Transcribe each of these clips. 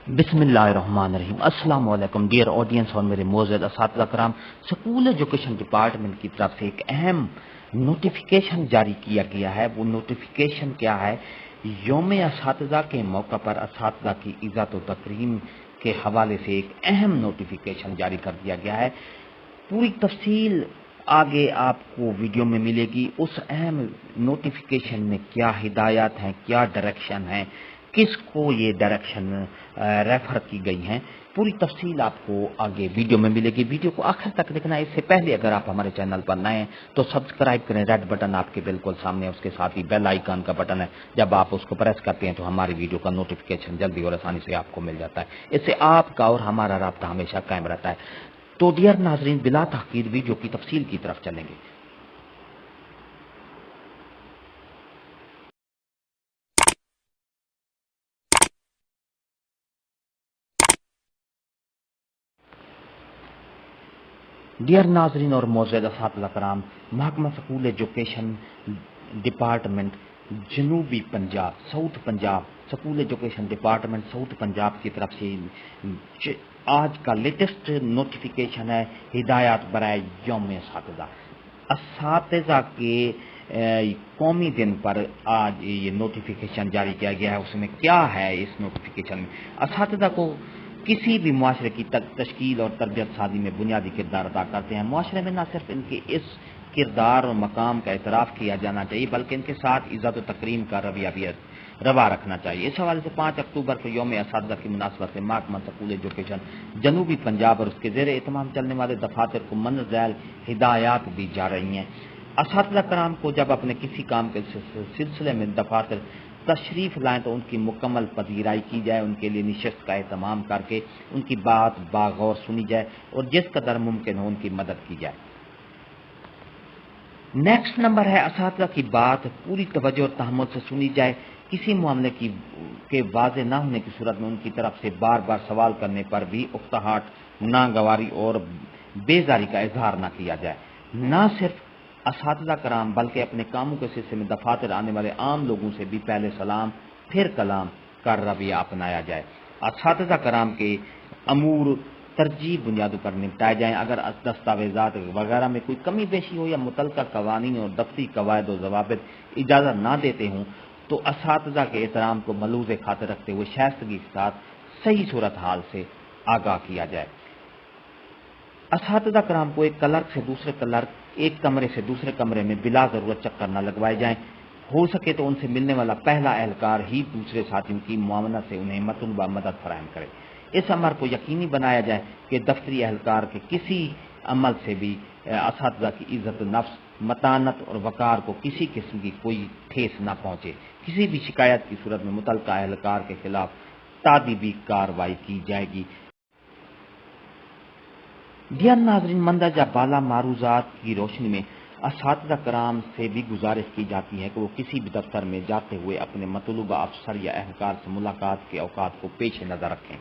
बिस्मिल्लाहिर्रहमानिर्रहीम। अस्सलाम वालेकुम डियर ऑडियंस और मेरे मोअज़्ज़ज़ असातिज़ा कराम। स्कूल एजुकेशन डिपार्टमेंट की तरफ से एक अहम नोटिफिकेशन जारी किया गया है। वो नोटिफिकेशन क्या है? यौम असातिज़ा के मौका पर असातिज़ा की इज़्ज़त व तकरीम के हवाले से एक अहम नोटिफिकेशन जारी कर दिया गया है। पूरी तफसील आगे आपको वीडियो में मिलेगी। उस अहम नोटिफिकेशन में क्या हिदायत हैं, क्या डायरेक्शन हैं, किसको ये डायरेक्शन रेफर की गई हैं, पूरी तफसील आपको आगे वीडियो में मिलेगी। वीडियो को आखिर तक देखना है। इससे पहले अगर आप हमारे चैनल पर नए हैं तो सब्सक्राइब करें। रेड बटन आपके बिल्कुल सामने है, उसके साथ ही बेल आइकन का बटन है। जब आप उसको प्रेस करते हैं तो हमारी वीडियो का नोटिफिकेशन जल्दी और आसानी से आपको मिल जाता है। इससे आपका और हमारा राब्ता हमेशा कायम रहता है। तो डियर नाजरीन, बिला तहकीर वीडियो की तफसील की तरफ चलेंगे। डियर नाजरीन और मोअज़्ज़ज़ असातिज़ा कराम, महकमा स्कूल एजुकेशन डिपार्टमेंट जनूबी Punjab south Punjab school education department south Punjab की तरफ से आज का लेटेस्ट नोटिफिकेशन है हिदायत बराए यौम असातिज़ा। असातिज़ा के कौमी दिन पर आज ये नोटिफिकेशन जारी किया गया है। उसमें क्या है? इस नोटिफिकेशन में असातिज़ा को किसी भी मुआशरे की तश्कील और तरबियत साजी में बुनियादी किरदार अदा करते हैं। मुआशरे में न सिर्फ इनके इस किरदार और मकाम का एतराफ़ किया जाना चाहिए बल्कि इनके साथ इज़्ज़त व तकरीम का रवैया भी रवा रखना चाहिए। इस हवाले से 5 अक्टूबर को यौम असातिज़ा की मुनासबत से महकमा स्कूल एजुकेशन जनूबी पंजाब और उसके ज़ेर एहतमाम चलने वाले दफातर को मंज़िल हिदायत दी जा रही हैं। असातिज़ा कराम को जब अपने किसी काम के सिलसिले में दफातर तशरीफ लाएं तो उनकी मुकम्मल पजीराई की जाए, उनके लिए निशस्त का एहतमाम करके उनकी बात बागौर सुनी जाए और जिस कदर मुमकिन हो उनकी मदद की जाए। नेक्स्ट नंबर है असातिज़ा की बात पूरी तवज्जो और तहम्मुल से सुनी जाए। किसी मामले की के वाज़े न होने की सूरत में उनकी तरफ से बार बार सवाल करने पर भी उकताहट, नागवारी और बेजारी का इजहार न किया जाए। न सिर्फ असातिज़ा कराम बल्कि अपने कामों के सिलसिले में दफातर आने वाले आम लोगों से भी पहले सलाम फिर कलाम का रवैया अपनाया जाए। असातिज़ा कराम के अमूर तरजीह बुनियादों पर निपटाए जाएं। अगर दस्तावेजात वगैरह में कोई कमी पेशी हो या मुतल्लिका कवानीन और दफ्तरी कवायद और ज़वाबित इजाज़त ना देते हों तो असातिज़ा के एहतराम को मलूज़ खातिर रखते हुए शाइस्तगी के साथ सही सूरत हाल से आगाह किया जाए। असातिज़ा कराम को एक क्लर्क से दूसरे क्लर्क, एक कमरे से दूसरे कमरे में बिला ज़रूरत चक्कर न लगवाए जाएं। हो सके तो उनसे मिलने वाला पहला एहलकार ही दूसरे साथियों की मुआवनत से उन्हें मतलूबा मदद फराहम करे। इस अमर को यकीनी बनाया जाए कि दफ्तरी एहलकार के किसी अमल से भी असातिज़ा की इज़्ज़त नफ्स, मतानत और वक़ार को किसी किस्म की कोई ठेस न पहुँचे। किसी भी शिकायत की सूरत में मुतल्लिका एहलकार के खिलाफ तादीबी कार्रवाई की जाएगी। डियर नाज़रीन, मंदरजा बाला मारूज़ात की रोशनी में असातिज़ा कराम से भी गुजारिश की जाती है कि वो किसी भी दफ्तर में जाते हुए अपने मतलूबा अफसर या अहलकार से मुलाकात के औकात को पेश नज़र रखें।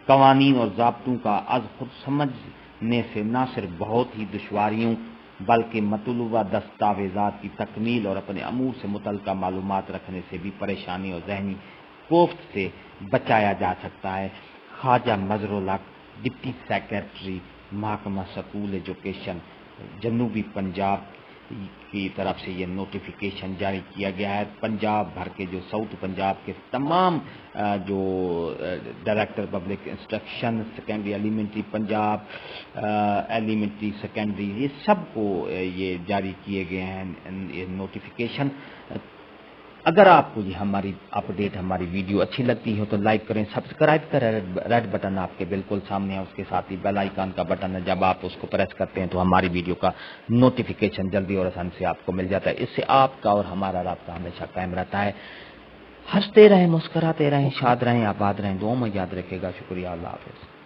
कवानीन और ज़ाब्तों का अज़ खुद समझने से न सिर्फ बहुत ही दुश्वारियों बल्कि मतलूबा दस्तावेज़ात की तकमील और अपने अमूर से मुतल्लिका मालूमात रखने से भी परेशानी और ज़हनी कोफ्त से बचाया जा सकता है। ख्वाजा मज़रुल हक, डिप्टी सेक्रेटरी महकमा स्कूल एजुकेशन जनूबी पंजाब की तरफ से ये नोटिफिकेशन जारी किया गया है। पंजाब भर के जो साउथ पंजाब के तमाम जो director public instruction secondary elementary Punjab elementary secondary ये सबको ये जारी किए गए हैं ये नोटिफिकेशन। अगर आपको ये हमारी अपडेट हमारी वीडियो अच्छी लगती हो तो लाइक करें, सब्सक्राइब करें। रेड बटन आपके बिल्कुल सामने है, उसके साथ ही बेल आइकन का बटन है। जब आप उसको प्रेस करते हैं तो हमारी वीडियो का नोटिफिकेशन जल्दी और आसानी से आपको मिल जाता है। इससे आपका और हमारा राब्ता हमेशा कायम रहता है। हंसते रहें, मुस्कुराते रहें, शाद रहें, आबाद रहें, दुआ में याद रखेगा। शुक्रिया, अल्लाह हाफ़िज़।